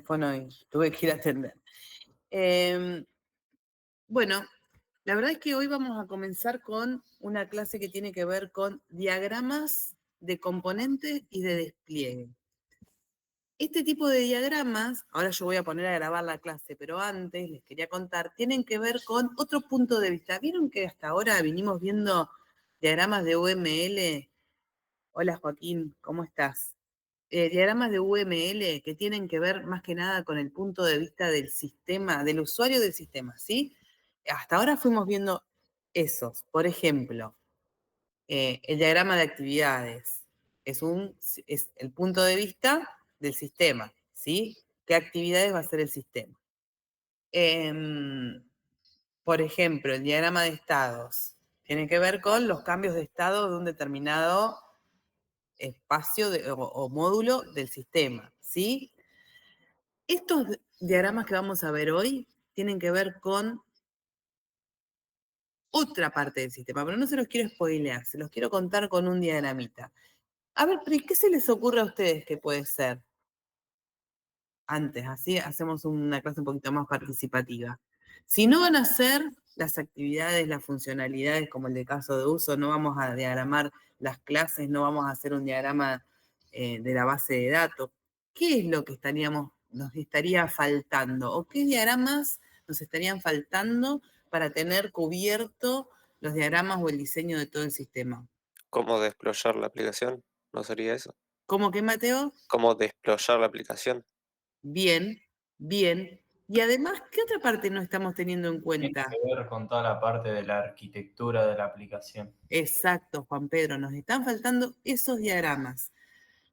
teléfono y tuve que ir a atender. Bueno, la verdad es que hoy vamos a comenzar con una clase que tiene que ver con diagramas de componentes y de despliegue. Este tipo de diagramas, ahora yo voy a poner a grabar la clase, pero antes les quería contar, tienen que ver con otro punto de vista. ¿Vieron que hasta ahora vinimos viendo diagramas de UML? Hola Joaquín, ¿cómo estás? Diagramas de UML que tienen que ver más que nada con el punto de vista del sistema, del usuario del sistema, ¿sí? Hasta ahora fuimos viendo esos. Por ejemplo, el diagrama de actividades es el punto de vista del sistema, ¿sí? ¿Qué actividades va a hacer el sistema? Por ejemplo, el diagrama de estados tiene que ver con los cambios de estado de un determinado espacio o módulo del sistema, ¿sí? Estos diagramas que vamos a ver hoy tienen que ver con otra parte del sistema, pero no se los quiero spoilear, se los quiero contar con un diagramita. A ver, pero ¿y qué se les ocurre a ustedes que puede ser? Antes, así hacemos una clase un poquito más participativa. Si no van a hacer las actividades, las funcionalidades, como el de caso de uso, no vamos a diagramar las clases, no vamos a hacer un diagrama de la base de datos, ¿qué es lo que nos estaría faltando? ¿O qué diagramas nos estarían faltando para tener cubierto los diagramas o el diseño de todo el sistema? ¿Cómo desployar la aplicación? ¿No sería eso? ¿Cómo que, Mateo? ¿Cómo desployar la aplicación? Bien, bien. Y además, ¿qué otra parte no estamos teniendo en Tiene cuenta? que ver con toda la parte de la arquitectura de la aplicación. Exacto, Juan Pedro, nos están faltando esos diagramas.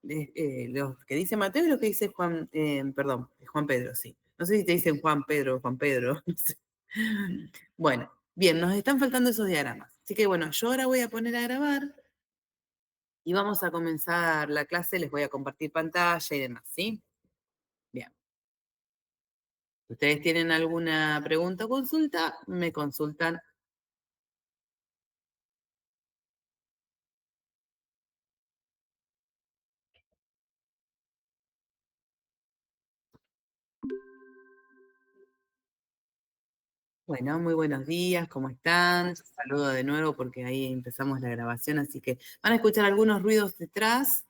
Los que dice Mateo y los que dice Juan, perdón, Juan Pedro, sí. No sé si te dicen Juan Pedro o Juan Pedro. No sé. Bueno, bien, nos están faltando esos diagramas. Así que bueno, yo ahora voy a poner a grabar y vamos a comenzar la clase. Les voy a compartir pantalla y demás, ¿sí? Bien. Si ustedes tienen alguna pregunta o consulta, me consultan. Bueno, muy buenos días, ¿cómo están? Saludo de nuevo porque ahí empezamos la grabación, así que van a escuchar algunos ruidos detrás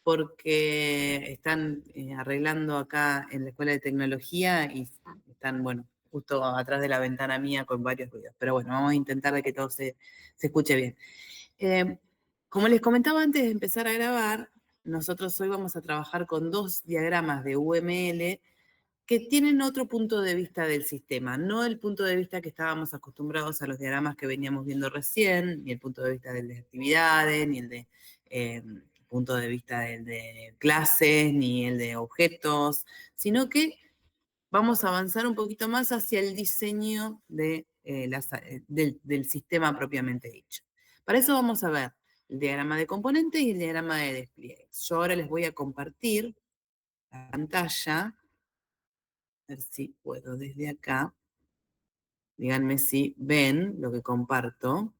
porque están arreglando acá en la Escuela de Tecnología y están, bueno, justo atrás de la ventana mía con varios ruidos. Pero bueno, vamos a intentar de que todo se escuche bien. Eh, Como les comentaba antes de empezar a grabar, nosotros hoy vamos a trabajar con dos diagramas de UML que tienen otro punto de vista del sistema, no el punto de vista que estábamos acostumbrados a los diagramas que veníamos viendo recién, ni el punto de vista del de actividades, ni el de punto de vista del de clases, ni el de objetos, sino que vamos a avanzar un poquito más hacia el diseño del sistema propiamente dicho. Para eso vamos a ver el diagrama de componentes y el diagrama de despliegues. Yo ahora les voy a compartir la pantalla ver si puedo desde acá. Díganme si ven lo que comparto.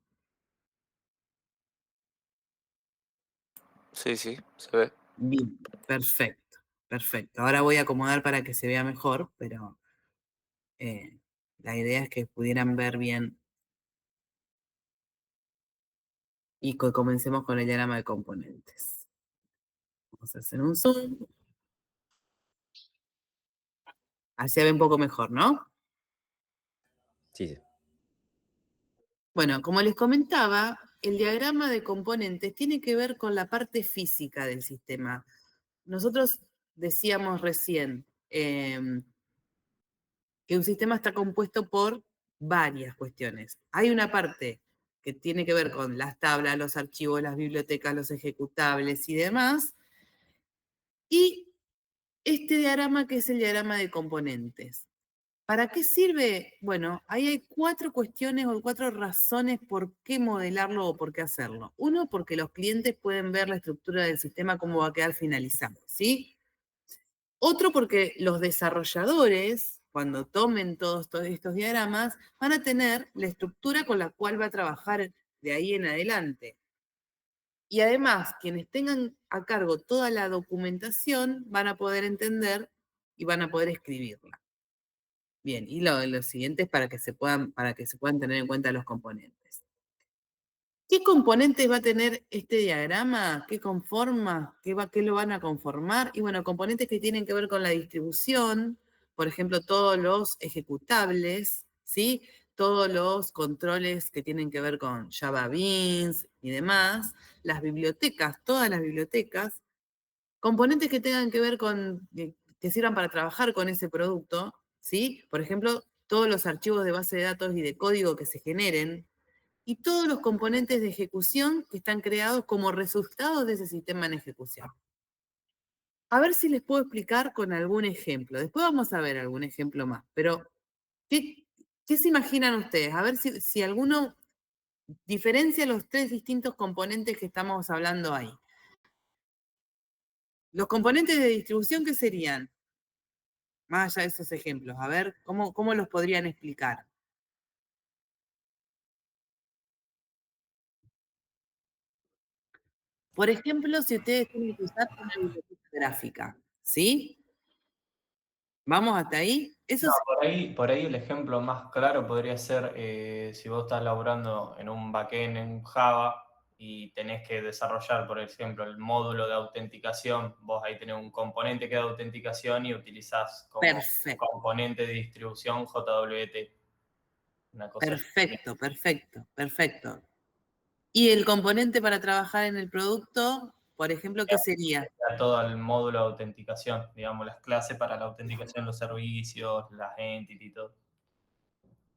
Sí, sí, se ve. Bien, perfecto, perfecto. Ahora voy a acomodar para que se vea mejor, pero eh, la idea es que pudieran ver bien y comencemos con el diagrama de componentes. Vamos a hacer un zoom. Así se ve un poco mejor, ¿no? Sí, sí. Bueno, como les comentaba, el diagrama de componentes tiene que ver con la parte física del sistema. Nosotros decíamos recién, que un sistema está compuesto por varias cuestiones. Hay una parte que tiene que ver con las tablas, los archivos, las bibliotecas, los ejecutables y demás, y este diagrama que es el diagrama de componentes. ¿Para qué sirve? Bueno, ahí hay cuatro cuestiones o cuatro razones por qué modelarlo o por qué hacerlo. Uno, porque los clientes pueden ver la estructura del sistema, cómo va a quedar finalizado, ¿sí? Otro porque los desarrolladores, cuando tomen todos estos diagramas, van a tener la estructura con la cual va a trabajar de ahí en adelante. Y además, quienes tengan a cargo toda la documentación van a poder entender y van a poder escribirla. Bien, y lo siguiente es para que se puedan tener en cuenta los componentes. ¿Qué componentes va a tener este diagrama? ¿Qué conforma? ¿Qué lo van a conformar? Y bueno, componentes que tienen que ver con la distribución, por ejemplo, todos los ejecutables, ¿sí? Todos los controles que tienen que ver con Java Beans y demás, las bibliotecas, todas las bibliotecas, componentes que tengan que ver con, que sirvan para trabajar con ese producto, ¿sí? Por ejemplo, todos los archivos de base de datos y de código que se generen, y todos los componentes de ejecución que están creados como resultado de ese sistema en ejecución. A ver si les puedo explicar con algún ejemplo. Después vamos a ver algún ejemplo más, pero ¿qué se imaginan ustedes? A ver si alguno diferencia los tres distintos componentes que estamos hablando ahí. Los componentes de distribución, ¿qué serían? Más allá de esos ejemplos, a ver, ¿cómo los podrían explicar? Por ejemplo, si ustedes tienen que usar una biblioteca gráfica, ¿sí? ¿Vamos hasta ahí? Eso No, es por ahí el ejemplo más claro podría ser si vos estás laburando en un backend en Java y tenés que desarrollar, por ejemplo, el módulo de autenticación, vos ahí tenés un componente que da autenticación y utilizás como perfecto, componente de distribución JWT. Una cosa así. perfecto. Y el componente para trabajar en el producto, por ejemplo, ¿qué sería? Todo el módulo de autenticación, digamos, las clases para la autenticación, los servicios, las entities y todo.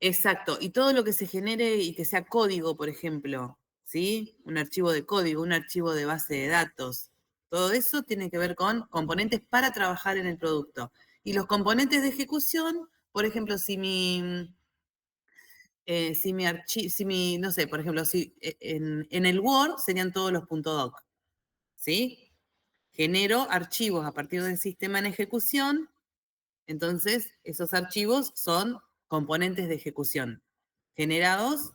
Exacto, y todo lo que se genere y que sea código, por ejemplo, ¿sí? Un archivo de código, un archivo de base de datos. Todo eso tiene que ver con componentes para trabajar en el producto. Y los componentes de ejecución, por ejemplo, no sé, por ejemplo, si en el Word serían todos los .doc, ¿sí? Genero archivos a partir del sistema en ejecución, entonces esos archivos son componentes de ejecución generados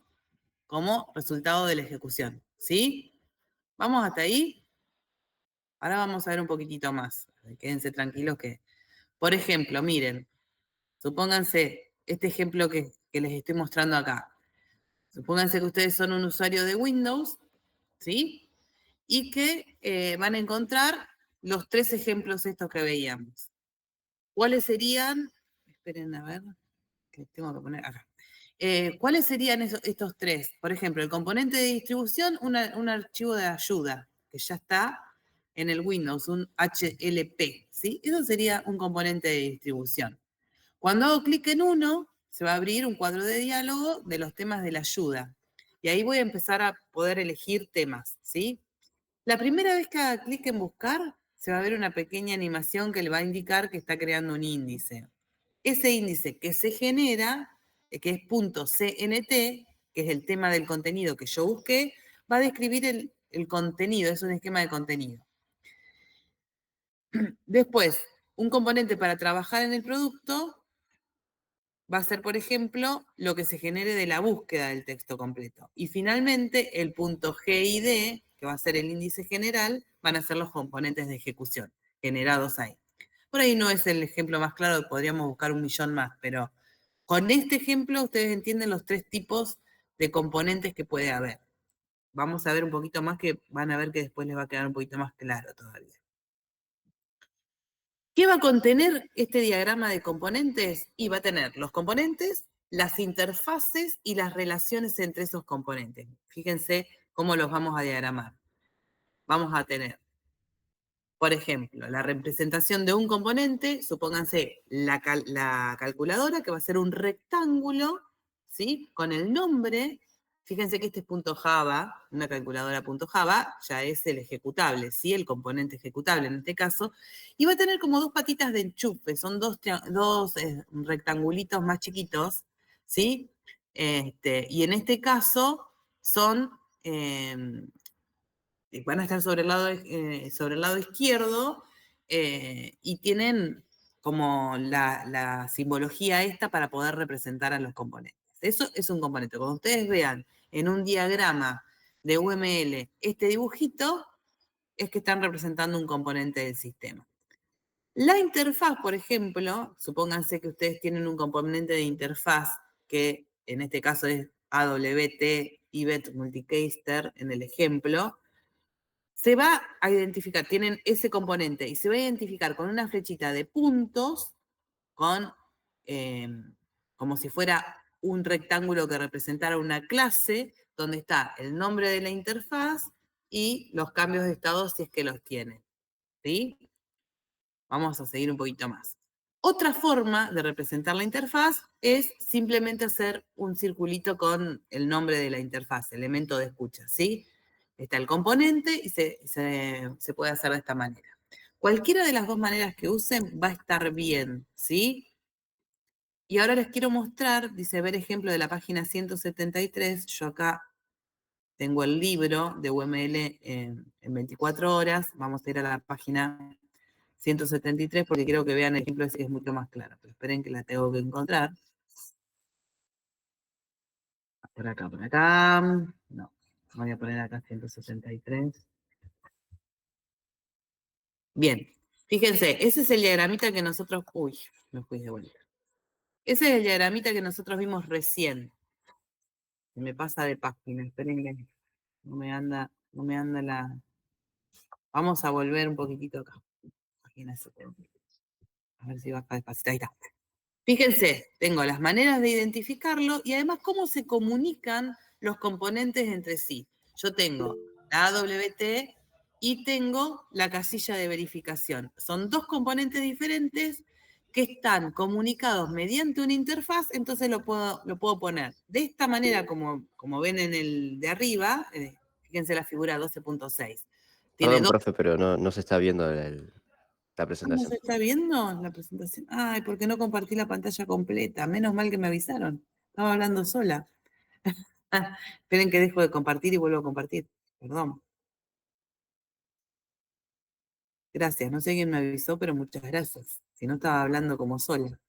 como resultado de la ejecución, ¿sí? ¿Vamos hasta ahí? Ahora vamos a ver un poquitito más. Quédense tranquilos que, por ejemplo, miren, supónganse este ejemplo que les estoy mostrando acá. Supónganse que ustedes son un usuario de Windows, ¿sí? Y que van a encontrar los tres ejemplos estos que veíamos. ¿Cuáles serían? Esperen a ver, que tengo que poner acá. ¿Cuáles serían estos tres? Por ejemplo, el componente de distribución, un archivo de ayuda, que ya está en el Windows, un HLP, ¿sí? Eso sería un componente de distribución. Cuando hago clic en uno, se va a abrir un cuadro de diálogo de los temas de la ayuda. Y ahí voy a empezar a poder elegir temas, ¿sí? La primera vez que haga clic en buscar, se va a ver una pequeña animación que le va a indicar que está creando un índice. Ese índice que se genera, que es .cnt, que es el tema del contenido que yo busqué, va a describir el contenido, es un esquema de contenido. Después, un componente para trabajar en el producto va a ser, por ejemplo, lo que se genere de la búsqueda del texto completo. Y finalmente, el .gid, que va a ser el índice general, van a ser los componentes de ejecución generados ahí. Por ahí no es el ejemplo más claro, podríamos buscar un millón más, pero con este ejemplo ustedes entienden los tres tipos de componentes que puede haber. Vamos a ver un poquito más que van a ver que después les va a quedar un poquito más claro todavía. ¿Qué va a contener este diagrama de componentes? Y va a tener los componentes, las interfaces y las relaciones entre esos componentes. Fíjense cómo los vamos a diagramar. Vamos a tener, por ejemplo, la representación de un componente, supónganse la calculadora, que va a ser un rectángulo, ¿sí? Con el nombre. Fíjense que este es .java, una calculadora .java, ya es el ejecutable, ¿sí? El componente ejecutable en este caso. Y va a tener como dos patitas de enchufe, son dos rectangulitos más chiquitos, ¿sí? Y en este caso son, van a estar sobre el lado izquierdo y tienen como la simbología esta para poder representar a los componentes. Eso es un componente. Cuando ustedes vean en un diagrama de UML este dibujito, es que están representando un componente del sistema. La interfaz, por ejemplo, supónganse que ustedes tienen un componente de interfaz que en este caso es AWT IBET Multicaster en el ejemplo, se va a identificar, tienen ese componente y se va a identificar con una flechita de puntos, con como si fuera un rectángulo que representara una clase, donde está el nombre de la interfaz y los cambios de estado si es que los tiene. ¿Sí? Vamos a seguir un poquito más. Otra forma de representar la interfaz es simplemente hacer un circulito con el nombre de la interfaz, elemento de escucha, ¿sí? Está el componente y se puede hacer de esta manera. Cualquiera de las dos maneras que usen va a estar bien, ¿sí? Y ahora les quiero mostrar, dice ver ejemplo de la página 173, yo acá tengo el libro de UML en 24 horas, vamos a ir a la página 173 porque quiero que vean el ejemplo ese que es mucho más claro. Pero esperen que la tengo que encontrar. Por acá, por acá. No, voy a poner acá 173. Bien, fíjense, ese es el diagramita que nosotros... Uy, me fui de vuelta. Ese es el diagramita que nosotros vimos recién. Me pasa de página, esperen que no me anda la... Vamos a volver un poquitito acá. Página 70. A ver si baja despacito. Ahí está. Fíjense, tengo las maneras de identificarlo y además cómo se comunican los componentes entre sí. Yo tengo la AWT y tengo la casilla de verificación. Son dos componentes diferentes que están comunicados mediante una interfaz, entonces lo puedo poner de esta manera, como ven en el de arriba. Fíjense la figura 12.6. Tiene Perdón, dos... profe, pero no se está viendo la ¿No presentación. se está viendo la presentación? Ay, porque no compartí la pantalla completa. Menos mal que me avisaron. Estaba hablando sola. Esperen que dejo de compartir y vuelvo a compartir. Perdón. Gracias. No sé quién me avisó, pero muchas gracias. Si no, estaba hablando como sola.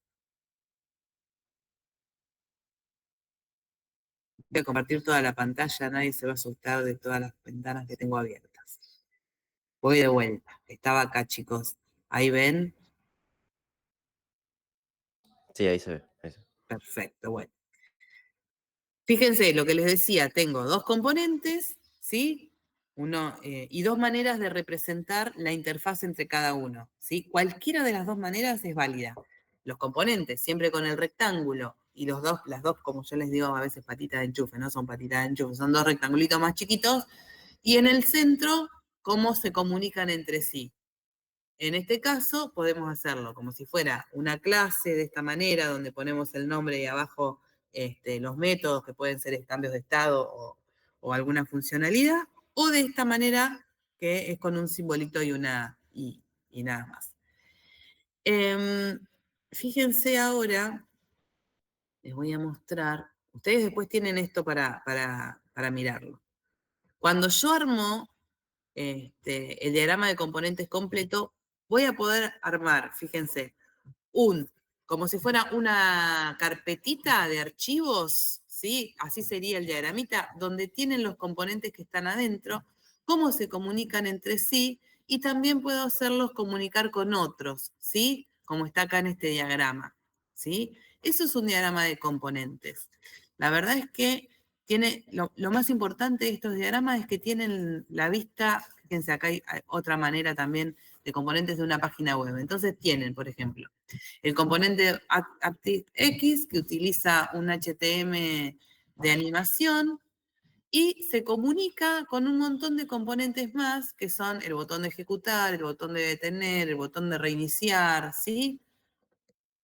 Voy a compartir toda la pantalla. Nadie se va a asustar de todas las ventanas que tengo abiertas. Voy de vuelta. Estaba acá, chicos. Ahí ven. Sí, ahí se ve. Ahí se ve. Perfecto, bueno. Fíjense, lo que les decía, tengo dos componentes, ¿sí? Y dos maneras de representar la interfaz entre cada uno, ¿sí? Cualquiera de las dos maneras es válida. Los componentes, siempre con el rectángulo, y las dos, como yo les digo a veces, patitas de enchufe, no son patitas de enchufe, son dos rectangulitos más chiquitos, y en el centro, cómo se comunican entre sí. En este caso, podemos hacerlo como si fuera una clase de esta manera, donde ponemos el nombre y abajo los métodos, que pueden ser cambios de estado o alguna funcionalidad, o de esta manera, que es con un simbolito y nada más. Fíjense ahora, les voy a mostrar, ustedes después tienen esto para mirarlo. Cuando yo armo el diagrama de componentes completo, voy a poder armar, fíjense, como si fuera una carpetita de archivos, ¿sí? Así sería el diagramita, donde tienen los componentes que están adentro, cómo se comunican entre sí, y también puedo hacerlos comunicar con otros, ¿sí? Como está acá en este diagrama, ¿sí? Eso es un diagrama de componentes. La verdad es que lo más importante de estos diagramas es que tienen la vista, fíjense, acá hay otra manera también de componentes de una página web. Entonces tienen, por ejemplo, el componente ActiveX, que utiliza un HTML de animación y se comunica con un montón de componentes más, que son el botón de ejecutar, el botón de detener, el botón de reiniciar, ¿sí?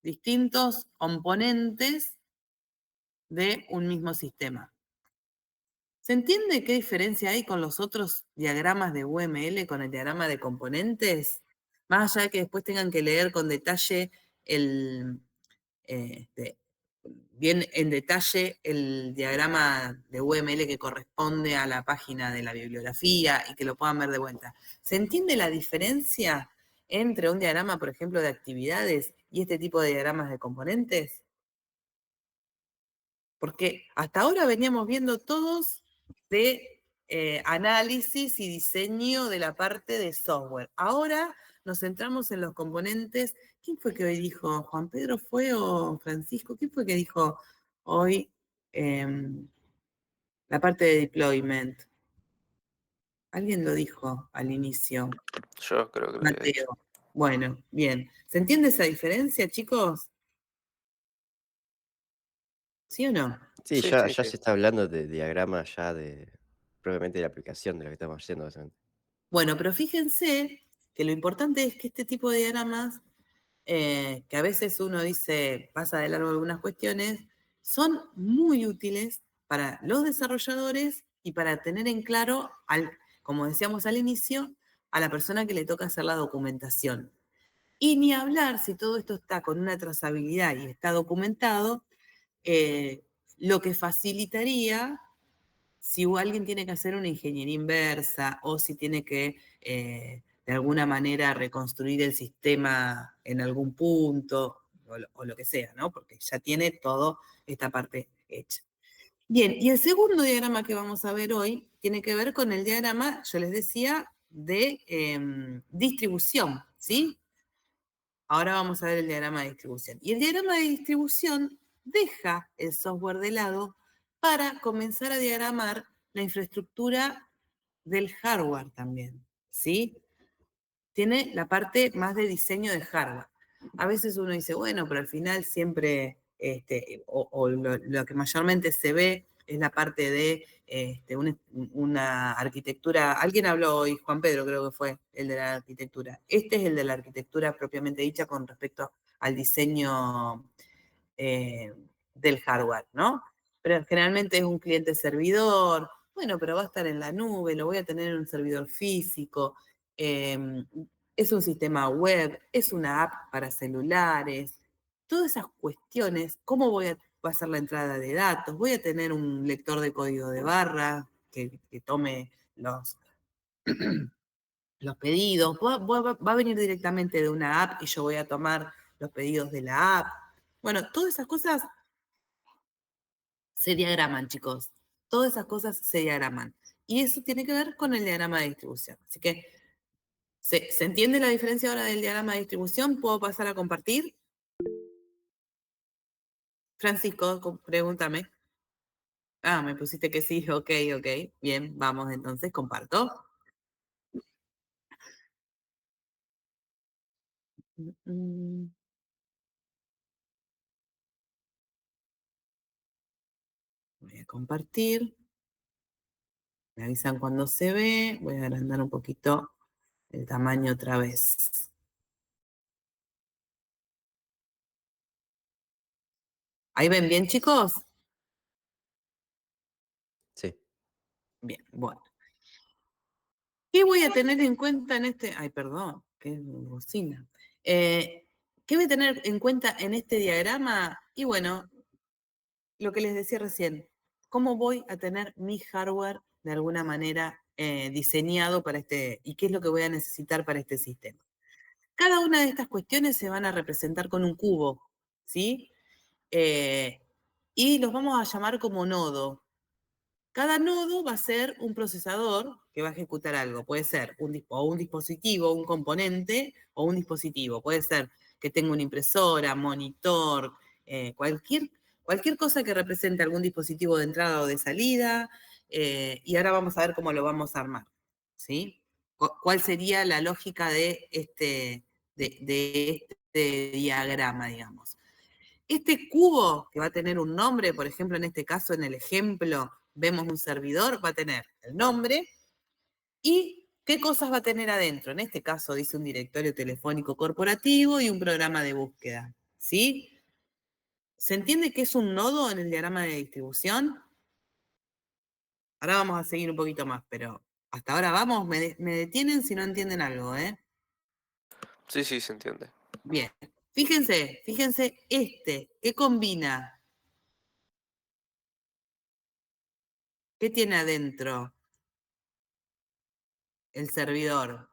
Distintos componentes de un mismo sistema. ¿Se entiende qué diferencia hay con los otros diagramas de UML, con el diagrama de componentes? Más allá de que después tengan que leer con detalle bien en detalle el diagrama de UML que corresponde a la página de la bibliografía y que lo puedan ver de vuelta. ¿Se entiende la diferencia entre un diagrama, por ejemplo, de actividades y este tipo de diagramas de componentes? Porque hasta ahora veníamos viendo todos de análisis y diseño de la parte de software. Ahora nos centramos en los componentes. ¿Quién fue que hoy dijo? ¿Juan Pedro fue o Francisco? ¿Quién fue que dijo hoy la parte de deployment? Alguien lo dijo al inicio. Yo creo que lo había dicho. Mateo. Bueno, bien. ¿Se entiende esa diferencia, chicos? ¿Sí o no? Sí, Sí, ya sí, se sí. está hablando de diagrama ya propiamente de la aplicación de lo que estamos haciendo básicamente. Bueno, pero fíjense que lo importante es que este tipo de diagramas, que a veces uno dice, pasa de largo algunas cuestiones, son muy útiles para los desarrolladores y para tener en claro, como decíamos al inicio, a la persona que le toca hacer la documentación. Y ni hablar si todo esto está con una trazabilidad y está documentado, lo que facilitaría si alguien tiene que hacer una ingeniería inversa o si tiene que de alguna manera reconstruir el sistema en algún punto o lo que sea, ¿no? Porque ya tiene toda esta parte hecha. Bien, y el segundo diagrama que vamos a ver hoy tiene que ver con el diagrama, yo les decía, de distribución, ¿sí? Ahora vamos a ver el diagrama de distribución. Y el diagrama de distribución deja el software de lado para comenzar a diagramar la infraestructura del hardware también, ¿sí? Tiene la parte más de diseño de hardware. A veces uno dice, bueno, pero al final siempre, lo que mayormente se ve es la parte de una arquitectura. Alguien habló hoy, Juan Pedro creo que fue el de la arquitectura. Este es el de la arquitectura propiamente dicha con respecto al diseño del hardware, ¿no? Pero generalmente es un cliente servidor, bueno, pero va a estar en la nube, lo voy a tener en un servidor físico, es un sistema web, es una app para celulares, todas esas cuestiones, ¿cómo va a ser la entrada de datos? ¿Voy a tener un lector de código de barra que tome los pedidos? Va a venir directamente de una app y yo voy a tomar los pedidos de la app? Bueno, todas esas cosas se diagraman, chicos. Todas esas cosas se diagraman. Y eso tiene que ver con el diagrama de distribución. Así que, ¿se entiende la diferencia ahora del diagrama de distribución? ¿Puedo pasar a compartir? Francisco, pregúntame. Ah, me pusiste que sí, ok. Bien, vamos entonces, comparto. Voy a compartir. Me avisan cuando se ve. Voy a agrandar un poquito el tamaño otra vez. ¿Ahí ven bien, chicos? Sí. Bien, bueno. ¿Qué voy a tener en cuenta en este? Ay, perdón, qué bocina. ¿Qué voy a tener en cuenta en este diagrama? Y bueno, lo que les decía recién, ¿cómo voy a tener mi hardware de alguna manera diseñado para y qué es lo que voy a necesitar para este sistema? Cada una de estas cuestiones se van a representar con un cubo, ¿sí? Y los vamos a llamar como nodo. Cada nodo va a ser un procesador que va a ejecutar algo. Puede ser un dispositivo, un componente o un dispositivo. Puede ser que tenga una impresora, monitor, cualquier cosa que represente algún dispositivo de entrada o de salida. Y ahora vamos a ver cómo lo vamos a armar. ¿Sí? ¿Cuál sería la lógica de de este diagrama, digamos? Este cubo, que va a tener un nombre, por ejemplo, en este caso, en el ejemplo, vemos un servidor, va a tener el nombre y qué cosas va a tener adentro. En este caso dice un directorio telefónico corporativo y un programa de búsqueda. ¿Sí? ¿Se entiende que es un nodo en el diagrama de distribución? Ahora vamos a seguir un poquito más, pero hasta ahora vamos, me detienen si no entienden algo, ¿eh? Sí, sí, se entiende. Bien. Fíjense, ¿qué combina? ¿Qué tiene adentro el servidor?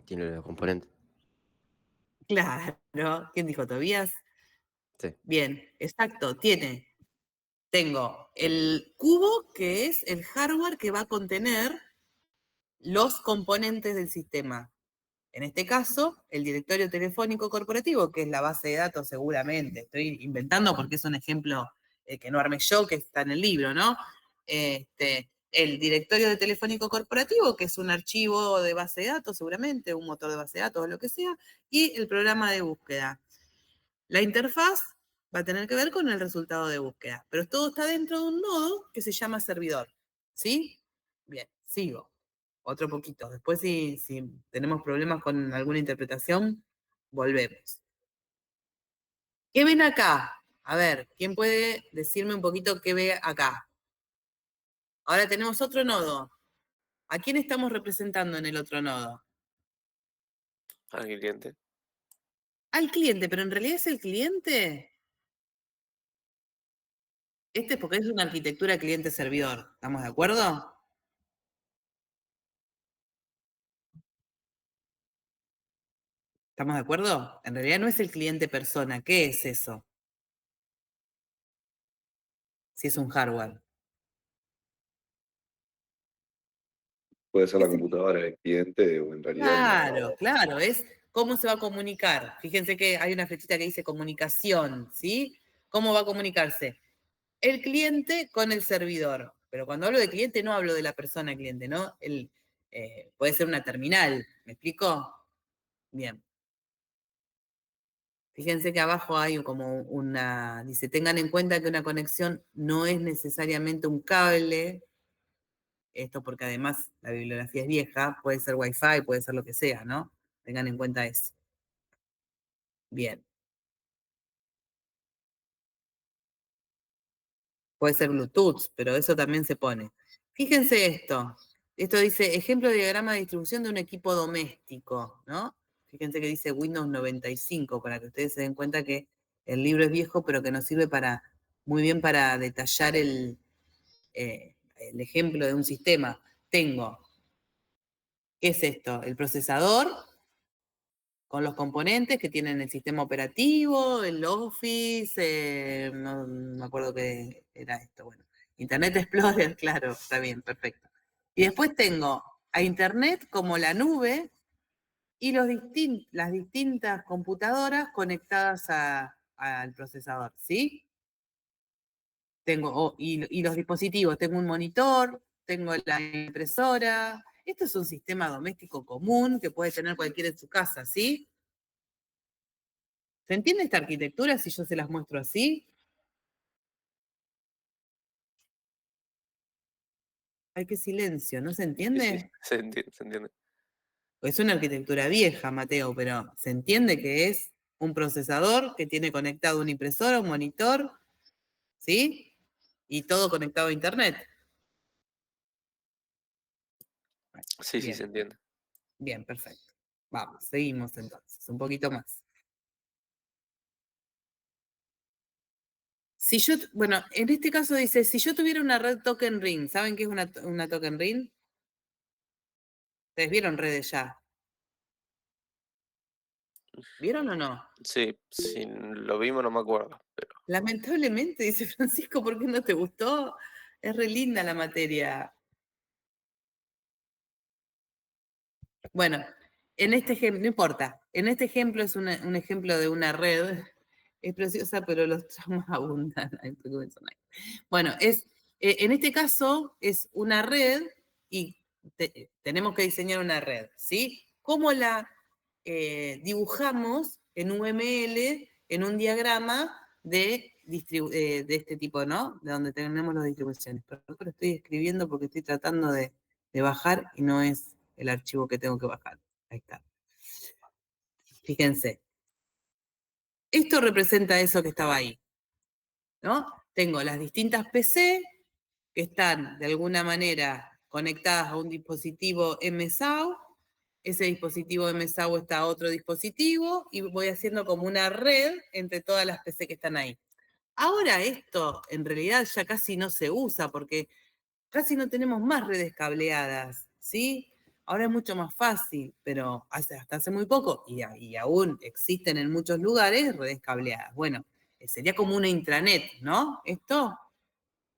Tiene los componentes. Claro. ¿Quién dijo, Tobías? Sí. Bien, exacto. Tengo el cubo, que es el hardware que va a contener los componentes del sistema. En este caso, el directorio telefónico corporativo, que es la base de datos seguramente, estoy inventando porque es un ejemplo que no armé yo, que está en el libro, ¿no? El directorio de telefónico corporativo, que es un archivo de base de datos seguramente, un motor de base de datos o lo que sea, y el programa de búsqueda. La interfaz va a tener que ver con el resultado de búsqueda, pero todo está dentro de un nodo que se llama servidor, ¿sí? Bien, sigo. Otro poquito. Después si tenemos problemas con alguna interpretación, volvemos. ¿Qué ven acá? A ver, ¿quién puede decirme un poquito qué ve acá? Ahora tenemos otro nodo. ¿A quién estamos representando en el otro nodo? Al cliente. Al cliente, pero en realidad es el cliente. Este es porque es una arquitectura cliente-servidor. ¿Estamos de acuerdo? ¿Estamos de acuerdo? En realidad no es el cliente persona. ¿Qué es eso? Si es un hardware. Puede ser la computadora del cliente o en realidad el Claro, navegador. claro, es cómo se va a comunicar. Fíjense que hay una flechita que dice comunicación, ¿sí? ¿Cómo va a comunicarse? El cliente con el servidor. Pero cuando hablo de cliente no hablo de la persona cliente, ¿no? Puede ser una terminal, ¿me explico? Bien. Fíjense que abajo hay como dice, tengan en cuenta que una conexión no es necesariamente un cable, esto porque además la bibliografía es vieja, puede ser Wi-Fi, puede ser lo que sea, ¿no? Tengan en cuenta eso. Bien. Puede ser Bluetooth, pero eso también se pone. Fíjense esto. Esto dice, ejemplo de diagrama de distribución de un equipo doméstico, ¿no? Fíjense que dice Windows 95, para que ustedes se den cuenta que el libro es viejo, pero que nos sirve muy bien para detallar el ejemplo de un sistema. Tengo, ¿qué es esto? El procesador con los componentes que tienen el sistema operativo, el Office, no me acuerdo qué era esto, bueno. Internet Explorer, claro, está bien, perfecto. Y después tengo a Internet como la nube y las distintas computadoras conectadas al procesador, ¿sí? Y los dispositivos, tengo un monitor, tengo la impresora. Esto es un sistema doméstico común que puede tener cualquiera en su casa, ¿sí? ¿Se entiende esta arquitectura si yo se las muestro así? Ay, qué silencio, ¿no se Sí, entiende? se entiende, se entiende. Es una arquitectura vieja, Mateo, pero se entiende que es un procesador que tiene conectado una impresora, un monitor, ¿sí? Y todo conectado a Internet. Sí, sí, se Bien, entiende. bien, perfecto. Vamos, seguimos entonces, un poquito más. Bueno, en este caso dice, si yo tuviera una red token ring, ¿saben qué es una token ring? ¿Ustedes vieron redes ya? ¿Vieron o no? Sí, si lo vimos no me acuerdo, pero Lamentablemente, dice Francisco, ¿por qué no te gustó? Es re linda la materia. Bueno, en este ejemplo, no importa, en este ejemplo es un ejemplo de una red, es preciosa, pero los tramos abundan. Bueno, en este caso es una red y tenemos que diseñar una red, ¿sí? ¿Cómo la dibujamos en UML, en un diagrama de este tipo, ¿no? De donde tenemos las distribuciones. Pero estoy escribiendo porque estoy tratando de bajar y no es el archivo que tengo que bajar. Ahí está. Fíjense. Esto representa eso que estaba ahí, ¿no? Tengo las distintas PC que están de alguna manera conectadas a un dispositivo MSAU. Ese dispositivo MSAU está a otro dispositivo y voy haciendo como una red entre todas las PC que están ahí. Ahora esto en realidad ya casi no se usa porque casi no tenemos más redes cableadas, ¿sí? Ahora es mucho más fácil, pero hasta hace muy poco, y aún existen en muchos lugares redes cableadas. Bueno, sería como una intranet, ¿no? Esto,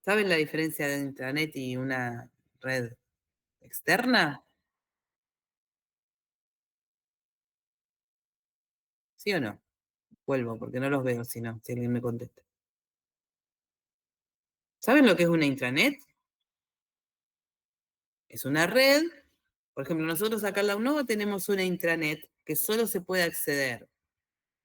¿saben la diferencia de intranet y una red externa? ¿Sí o no? Vuelvo, porque no los veo, si alguien me contesta. ¿Saben lo que es una intranet? Es una red. Por ejemplo, nosotros acá en la UNOVA tenemos una intranet que solo se puede acceder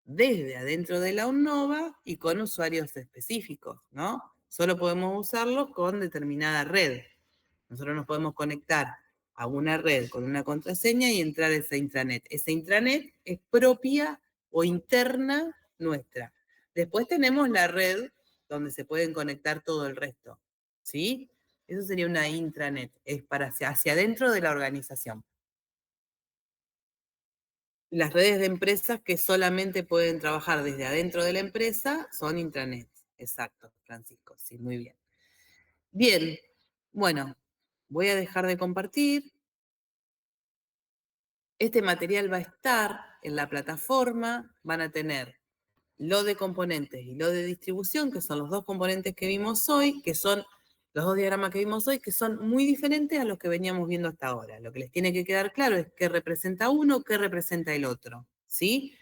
desde adentro de la UNOVA y con usuarios específicos, ¿no? Solo podemos usarlo con determinada red. Nosotros nos podemos conectar a una red con una contraseña y entrar a esa intranet. Esa intranet es propia o interna nuestra. Después tenemos la red donde se pueden conectar todo el resto, ¿sí? Eso sería una intranet, es para hacia adentro de la organización. Las redes de empresas que solamente pueden trabajar desde adentro de la empresa son intranets. Exacto, Francisco, sí, muy bien. Bien, bueno, voy a dejar de compartir. Este material va a estar en la plataforma, van a tener lo de componentes y lo de distribución, que son los dos componentes que vimos hoy, que son los dos diagramas que vimos hoy, que son muy diferentes a los que veníamos viendo hasta ahora. Lo que les tiene que quedar claro es qué representa uno, qué representa el otro, ¿sí?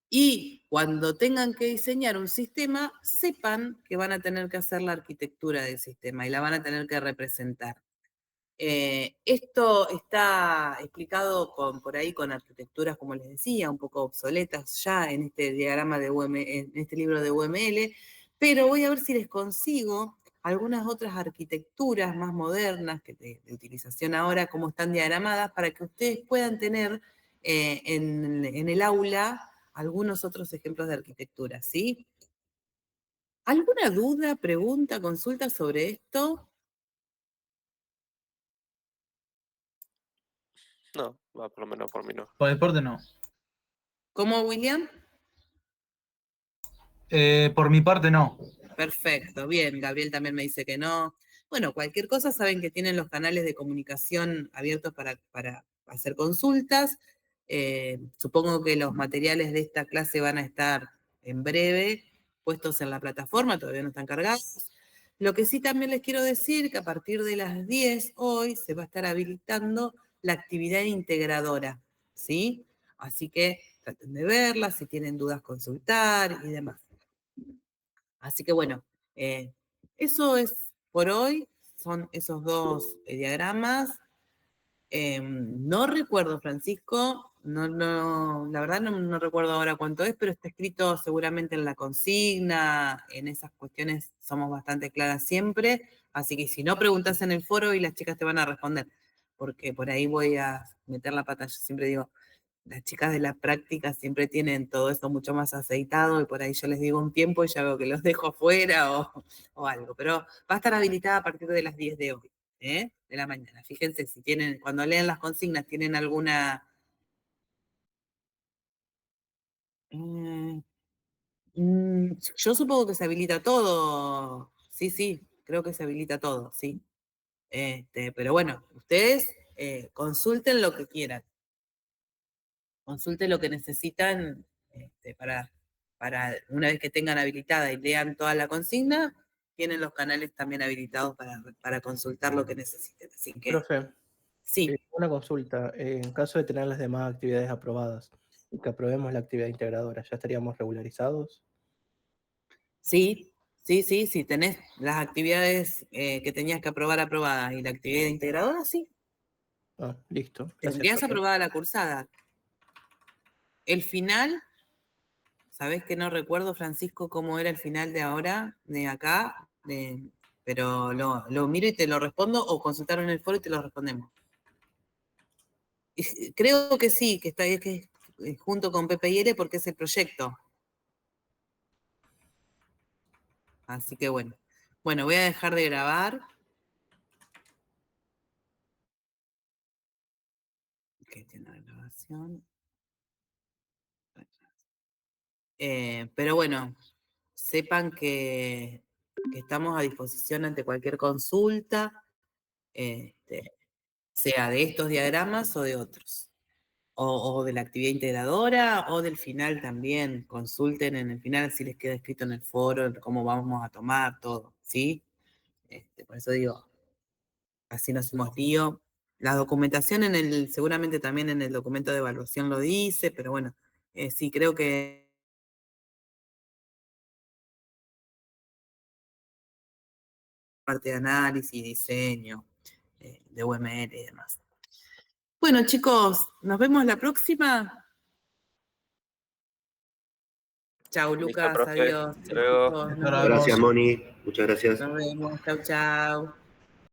Y cuando tengan que diseñar un sistema, sepan que van a tener que hacer la arquitectura del sistema y la van a tener que representar. Esto está explicado por ahí con arquitecturas, como les decía, un poco obsoletas ya en este diagrama de en este libro de UML, pero voy a ver si les consigo algunas otras arquitecturas más modernas de utilización ahora, como están diagramadas, para que ustedes puedan tener en el aula algunos otros ejemplos de arquitectura, ¿sí? ¿Alguna duda, pregunta, consulta sobre esto? No, va, por lo menos por mí no. Por deporte no. ¿Cómo, William? Por mi parte no. Perfecto, bien, Gabriel también me dice que no. Bueno, cualquier cosa saben que tienen los canales de comunicación abiertos para hacer consultas. Supongo que los materiales de esta clase van a estar en breve puestos en la plataforma, todavía no están cargados. Lo que sí también les quiero decir que a partir de las 10 hoy se va a estar habilitando la actividad integradora, ¿sí? Así que traten de verla, si tienen dudas consultar y demás. Así que bueno, eso es por hoy, son esos dos diagramas. No recuerdo, Francisco, la verdad no recuerdo ahora cuánto es, pero está escrito seguramente en la consigna, en esas cuestiones somos bastante claras siempre, así que si no preguntas en el foro y las chicas te van a responder, porque por ahí voy a meter la pata, yo siempre digo, las chicas de la práctica siempre tienen todo esto mucho más aceitado y por ahí yo les digo un tiempo y ya veo que los dejo afuera o algo, pero va a estar habilitada a partir de las 10 de hoy, de la mañana. Fíjense si tienen, cuando lean las consignas, tienen alguna... yo supongo que se habilita todo, sí, creo que se habilita todo, sí. Pero bueno, ustedes consulten lo que quieran. Consulten lo que necesitan para una vez que tengan habilitada y lean toda la consigna, tienen los canales también habilitados para consultar lo que necesiten. Así que, Profe, sí, una consulta. En caso de tener las demás actividades aprobadas y que aprobemos la actividad integradora, ¿ya estaríamos regularizados? sí, si tenés las actividades que tenías que aprobar aprobadas y la actividad integradora, sí, Ah, listo. Gracias, tendrías profe. aprobada la cursada. El final, sabés que no recuerdo, Francisco, cómo era el final de ahora, de acá, pero lo miro y te lo respondo, o consultaron en el foro y te lo respondemos. Creo que sí, que está ahí, que junto con PPIL porque es el proyecto. Así que bueno. Bueno, voy a dejar de grabar. Ok, tiene la grabación. Pero bueno, sepan que estamos a disposición ante cualquier consulta, sea de estos diagramas o de otros. O de la actividad integradora o del final también. Consulten en el final si les queda escrito en el foro cómo vamos a tomar todo, ¿sí? Por eso digo, así no hacemos lío. La documentación seguramente también en el documento de evaluación lo dice, pero bueno, sí, creo que parte de análisis, diseño, de UML y demás. Bueno, chicos, nos vemos la próxima. Chau, Listo, Lucas, profe. adiós. Hasta luego. Chicos, nos Nos vemos. Gracias, vemos. Moni. Muchas gracias. Nos vemos. Chau, chau.